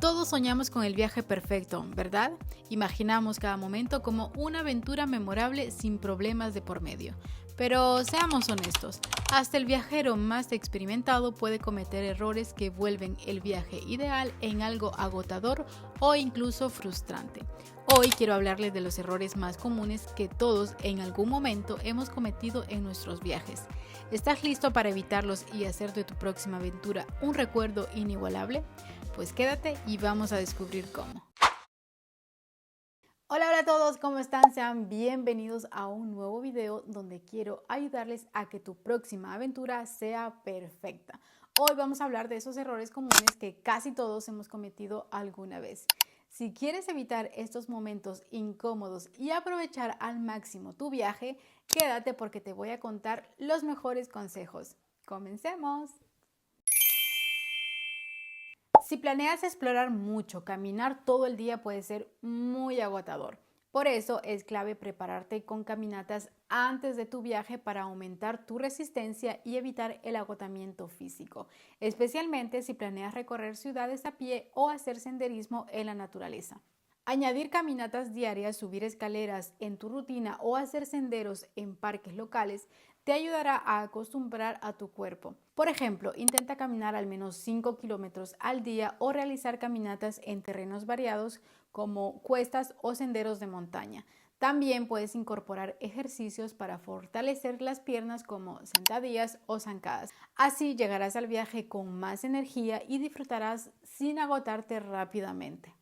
Todos soñamos con el viaje perfecto, ¿verdad? Imaginamos cada momento como una aventura memorable sin problemas de por medio. Pero seamos honestos, hasta el viajero más experimentado puede cometer errores que vuelven el viaje ideal en algo agotador o incluso frustrante. Hoy quiero hablarles de los errores más comunes que todos en algún momento hemos cometido en nuestros viajes. ¿Estás listo para evitarlos y hacer de tu próxima aventura un recuerdo inigualable? Pues quédate y vamos a descubrir cómo. Hola a todos, ¿cómo están? Sean bienvenidos a un nuevo video donde quiero ayudarles a que tu próxima aventura sea perfecta. Hoy vamos a hablar de esos errores comunes que casi todos hemos cometido alguna vez. Si quieres evitar estos momentos incómodos y aprovechar al máximo tu viaje, quédate porque te voy a contar los mejores consejos. ¡Comencemos! Si planeas explorar mucho, caminar todo el día puede ser muy agotador. Por eso es clave prepararte con caminatas antes de tu viaje para aumentar tu resistencia y evitar el agotamiento físico, especialmente si planeas recorrer ciudades a pie o hacer senderismo en la naturaleza. Añadir caminatas diarias, subir escaleras en tu rutina o hacer senderos en parques locales te ayudará a acostumbrar a tu cuerpo. Por ejemplo, intenta caminar al menos 5 kilómetros al día o realizar caminatas en terrenos variados como cuestas o senderos de montaña. También puedes incorporar ejercicios para fortalecer las piernas como sentadillas o zancadas. Así llegarás al viaje con más energía y disfrutarás sin agotarte rápidamente.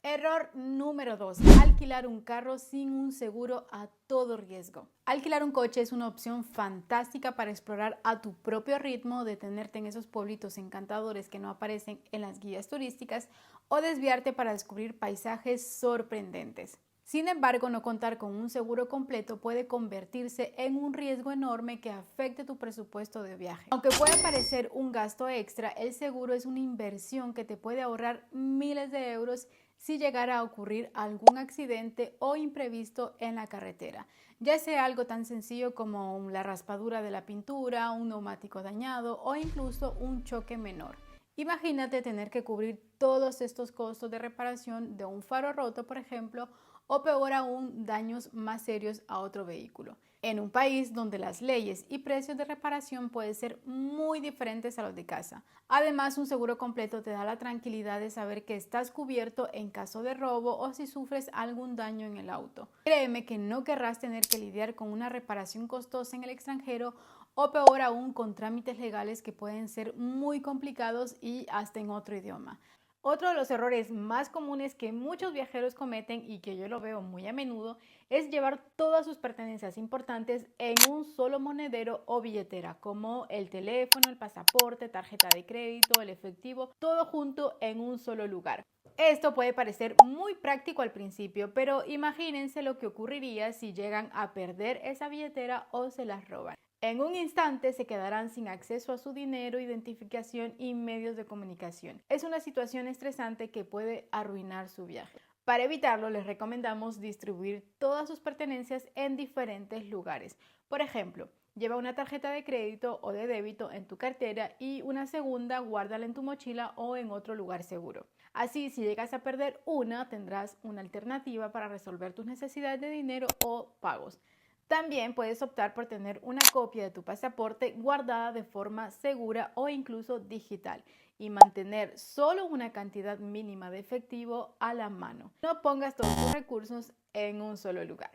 Error número 2. Alquilar un carro sin un seguro a todo riesgo. Alquilar un coche es una opción fantástica para explorar a tu propio ritmo, detenerte en esos pueblitos encantadores que no aparecen en las guías turísticas o desviarte para descubrir paisajes sorprendentes. Sin embargo, no contar con un seguro completo puede convertirse en un riesgo enorme que afecte tu presupuesto de viaje. Aunque puede parecer un gasto extra, el seguro es una inversión que te puede ahorrar miles de euros si llegara a ocurrir algún accidente o imprevisto en la carretera, ya sea algo tan sencillo como la raspadura de la pintura, un neumático dañado o incluso un choque menor. Imagínate tener que cubrir todos estos costos de reparación de un faro roto, por ejemplo, o peor aún, daños más serios a otro vehículo. En un país donde las leyes y precios de reparación pueden ser muy diferentes a los de casa. Además, un seguro completo te da la tranquilidad de saber que estás cubierto en caso de robo o si sufres algún daño en el auto. Créeme que no querrás tener que lidiar con una reparación costosa en el extranjero o peor aún con trámites legales que pueden ser muy complicados y hasta en otro idioma. Otro de los errores más comunes que muchos viajeros cometen y que yo lo veo muy a menudo es llevar todas sus pertenencias importantes en un solo monedero o billetera, como el teléfono, el pasaporte, tarjeta de crédito, el efectivo, todo junto en un solo lugar. Esto puede parecer muy práctico al principio, pero imagínense lo que ocurriría si llegan a perder esa billetera o se las roban. En un instante se quedarán sin acceso a su dinero, identificación y medios de comunicación. Es una situación estresante que puede arruinar su viaje. Para evitarlo, les recomendamos distribuir todas sus pertenencias en diferentes lugares. Por ejemplo, lleva una tarjeta de crédito o de débito en tu cartera y una segunda guárdala en tu mochila o en otro lugar seguro. Así, si llegas a perder una, tendrás una alternativa para resolver tus necesidades de dinero o pagos. También puedes optar por tener una copia de tu pasaporte guardada de forma segura o incluso digital y mantener solo una cantidad mínima de efectivo a la mano. No pongas todos tus recursos en un solo lugar.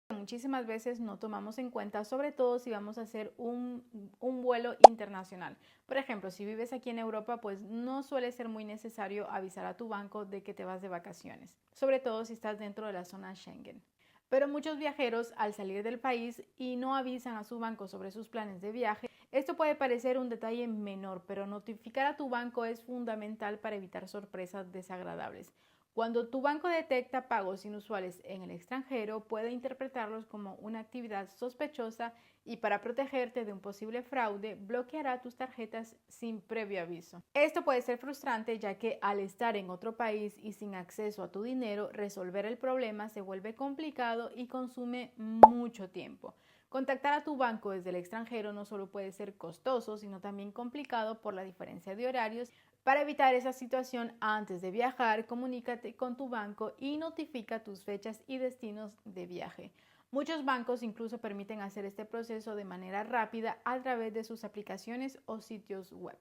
Muchísimas veces no tomamos en cuenta, sobre todo si vamos a hacer un vuelo internacional. Por ejemplo, si vives aquí en Europa, pues no suele ser muy necesario avisar a tu banco de que te vas de vacaciones, sobre todo si estás dentro de la zona Schengen. Pero muchos viajeros, al salir del país y no avisan a su banco sobre sus planes de viaje, esto puede parecer un detalle menor, pero notificar a tu banco es fundamental para evitar sorpresas desagradables. Cuando tu banco detecta pagos inusuales en el extranjero, puede interpretarlos como una actividad sospechosa y para protegerte de un posible fraude, bloqueará tus tarjetas sin previo aviso. Esto puede ser frustrante ya que al estar en otro país y sin acceso a tu dinero, resolver el problema se vuelve complicado y consume mucho tiempo. Contactar a tu banco desde el extranjero no solo puede ser costoso, sino también complicado por la diferencia de horarios. Para evitar esa situación antes de viajar, comunícate con tu banco y notifica tus fechas y destinos de viaje. Muchos bancos incluso permiten hacer este proceso de manera rápida a través de sus aplicaciones o sitios web.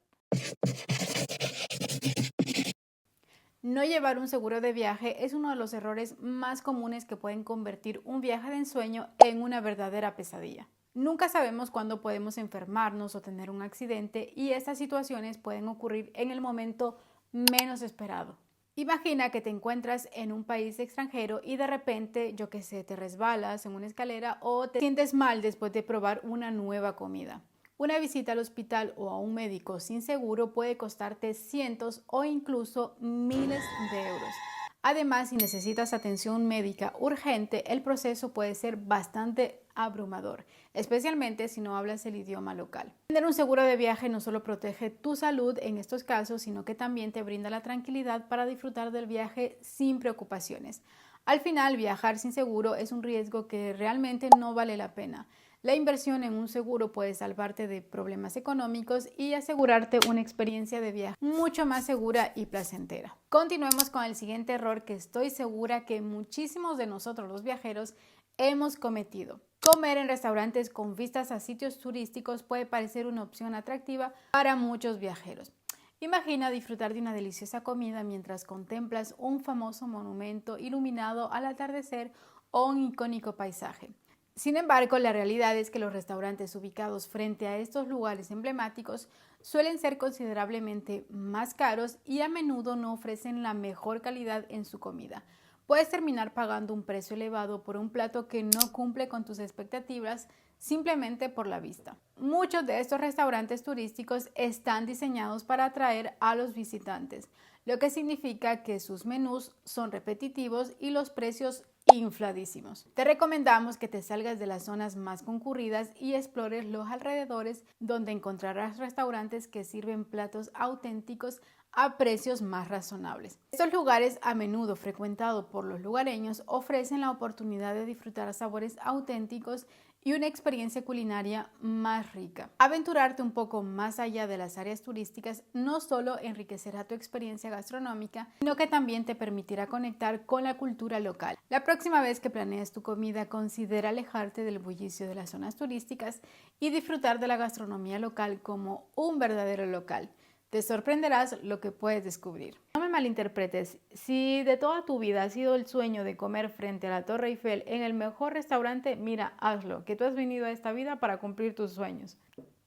No llevar un seguro de viaje es uno de los errores más comunes que pueden convertir un viaje de ensueño en una verdadera pesadilla. Nunca sabemos cuándo podemos enfermarnos o tener un accidente y estas situaciones pueden ocurrir en el momento menos esperado. Imagina que te encuentras en un país extranjero y de repente, yo qué sé, te resbalas en una escalera o te sientes mal después de probar una nueva comida. Una visita al hospital o a un médico sin seguro puede costarte cientos o incluso miles de euros. Además, si necesitas atención médica urgente, el proceso puede ser bastante abrumador, especialmente si no hablas el idioma local. Tener un seguro de viaje no solo protege tu salud en estos casos, sino que también te brinda la tranquilidad para disfrutar del viaje sin preocupaciones. Al final, viajar sin seguro es un riesgo que realmente no vale la pena. La inversión en un seguro puede salvarte de problemas económicos y asegurarte una experiencia de viaje mucho más segura y placentera. Continuemos con el siguiente error que estoy segura que muchísimos de nosotros los viajeros hemos cometido. Comer en restaurantes con vistas a sitios turísticos puede parecer una opción atractiva para muchos viajeros. Imagina disfrutar de una deliciosa comida mientras contemplas un famoso monumento iluminado al atardecer o un icónico paisaje. Sin embargo, la realidad es que los restaurantes ubicados frente a estos lugares emblemáticos suelen ser considerablemente más caros y a menudo no ofrecen la mejor calidad en su comida. Puedes terminar pagando un precio elevado por un plato que no cumple con tus expectativas simplemente por la vista. Muchos de estos restaurantes turísticos están diseñados para atraer a los visitantes, lo que significa que sus menús son repetitivos y los precios infladísimos. Te recomendamos que te salgas de las zonas más concurridas y explores los alrededores, donde encontrarás restaurantes que sirven platos auténticos a precios más razonables. Estos lugares, a menudo frecuentados por los lugareños, ofrecen la oportunidad de disfrutar sabores auténticos y una experiencia culinaria más rica. Aventurarte un poco más allá de las áreas turísticas no solo enriquecerá tu experiencia gastronómica, sino que también te permitirá conectar con la cultura local. La próxima vez que planees tu comida, considera alejarte del bullicio de las zonas turísticas y disfrutar de la gastronomía local como un verdadero local. Te sorprenderás lo que puedes descubrir. No me malinterpretes, si de toda tu vida ha sido el sueño de comer frente a la Torre Eiffel en el mejor restaurante, mira, hazlo, que tú has venido a esta vida para cumplir tus sueños.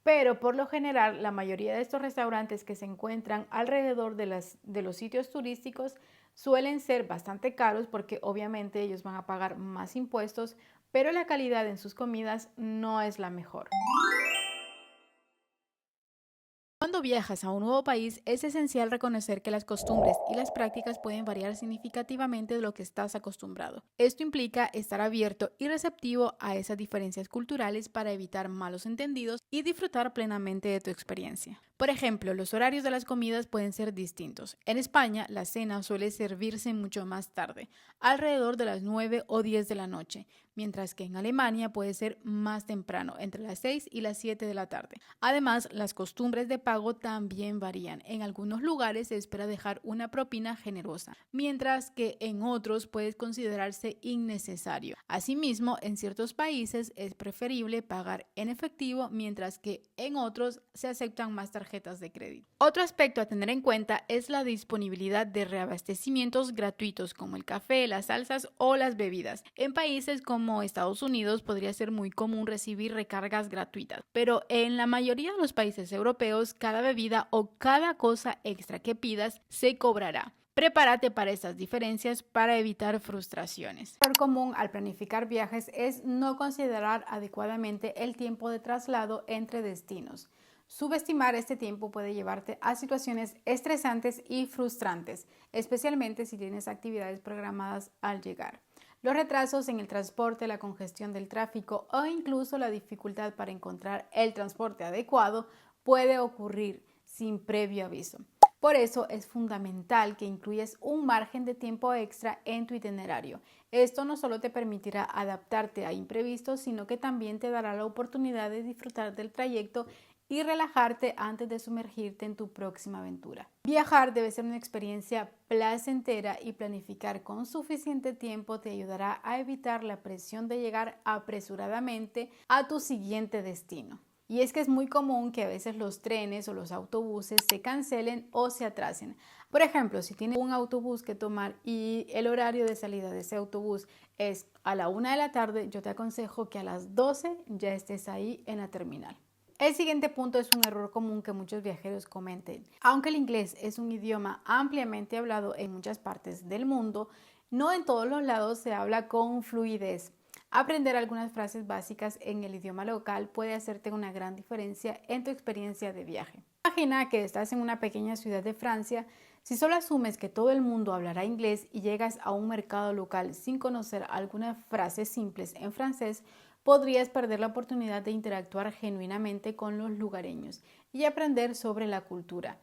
Pero por lo general, la mayoría de estos restaurantes que se encuentran alrededor de los sitios turísticos suelen ser bastante caros porque obviamente ellos van a pagar más impuestos, pero la calidad en sus comidas no es la mejor. Cuando viajas a un nuevo país, es esencial reconocer que las costumbres y las prácticas pueden variar significativamente de lo que estás acostumbrado. Esto implica estar abierto y receptivo a esas diferencias culturales para evitar malos entendidos y disfrutar plenamente de tu experiencia. Por ejemplo, los horarios de las comidas pueden ser distintos. En España, la cena suele servirse mucho más tarde, alrededor de las 9 o 10 de la noche, mientras que en Alemania puede ser más temprano, entre las 6 y las 7 de la tarde. Además, las costumbres de pago también varían. En algunos lugares se espera dejar una propina generosa, mientras que en otros puede considerarse innecesario. Asimismo, en ciertos países es preferible pagar en efectivo, mientras que en otros se aceptan más tarjetas de crédito. Otro aspecto a tener en cuenta es la disponibilidad de reabastecimientos gratuitos como el café, las salsas o las bebidas. En países como Estados Unidos podría ser muy común recibir recargas gratuitas, pero en la mayoría de los países europeos cada bebida o cada cosa extra que pidas se cobrará. Prepárate para estas diferencias para evitar frustraciones. Un error común al planificar viajes es no considerar adecuadamente el tiempo de traslado entre destinos. Subestimar este tiempo puede llevarte a situaciones estresantes y frustrantes, especialmente si tienes actividades programadas al llegar. Los retrasos en el transporte, la congestión del tráfico o incluso la dificultad para encontrar el transporte adecuado puede ocurrir sin previo aviso. Por eso es fundamental que incluyas un margen de tiempo extra en tu itinerario. Esto no solo te permitirá adaptarte a imprevistos, sino que también te dará la oportunidad de disfrutar del trayecto y relajarte antes de sumergirte en tu próxima aventura. Viajar debe ser una experiencia placentera y planificar con suficiente tiempo te ayudará a evitar la presión de llegar apresuradamente a tu siguiente destino. Y es que es muy común que a veces los trenes o los autobuses se cancelen o se atrasen. Por ejemplo, si tienes un autobús que tomar y el horario de salida de ese autobús es a la 1 de la tarde, yo te aconsejo que a las 12 ya estés ahí en la terminal. El siguiente punto es un error común que muchos viajeros cometen. Aunque el inglés es un idioma ampliamente hablado en muchas partes del mundo, no en todos los lados se habla con fluidez. Aprender algunas frases básicas en el idioma local puede hacerte una gran diferencia en tu experiencia de viaje. Imagina que estás en una pequeña ciudad de Francia. Si solo asumes que todo el mundo hablará inglés y llegas a un mercado local sin conocer algunas frases simples en francés, podrías perder la oportunidad de interactuar genuinamente con los lugareños y aprender sobre la cultura.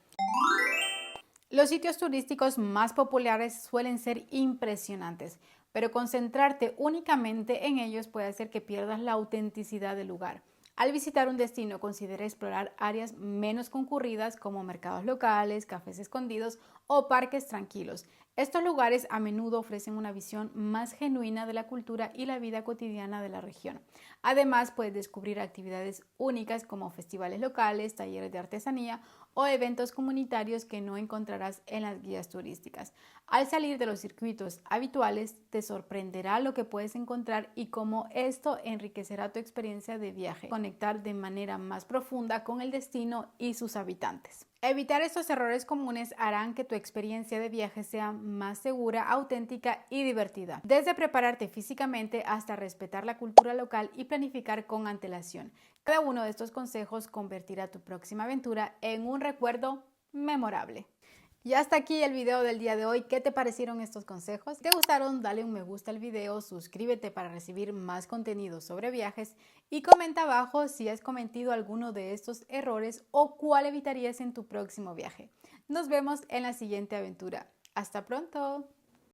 Los sitios turísticos más populares suelen ser impresionantes, pero concentrarte únicamente en ellos puede hacer que pierdas la autenticidad del lugar. Al visitar un destino, considera explorar áreas menos concurridas como mercados locales, cafés escondidos o parques tranquilos. Estos lugares a menudo ofrecen una visión más genuina de la cultura y la vida cotidiana de la región. Además, puedes descubrir actividades únicas como festivales locales, talleres de artesanía o eventos comunitarios que no encontrarás en las guías turísticas. Al salir de los circuitos habituales, te sorprenderá lo que puedes encontrar y cómo esto enriquecerá tu experiencia de viaje. Conectar de manera más profunda con el destino y sus habitantes. Evitar estos errores comunes harán que tu experiencia de viaje sea más segura, auténtica y divertida. Desde prepararte físicamente hasta respetar la cultura local y planificar con antelación. Cada uno de estos consejos convertirá tu próxima aventura en un recuerdo memorable. Y hasta aquí el video del día de hoy. ¿Qué te parecieron estos consejos? Si te gustaron, dale un me gusta al video, suscríbete para recibir más contenido sobre viajes y comenta abajo si has cometido alguno de estos errores o cuál evitarías en tu próximo viaje. Nos vemos en la siguiente aventura. ¡Hasta pronto!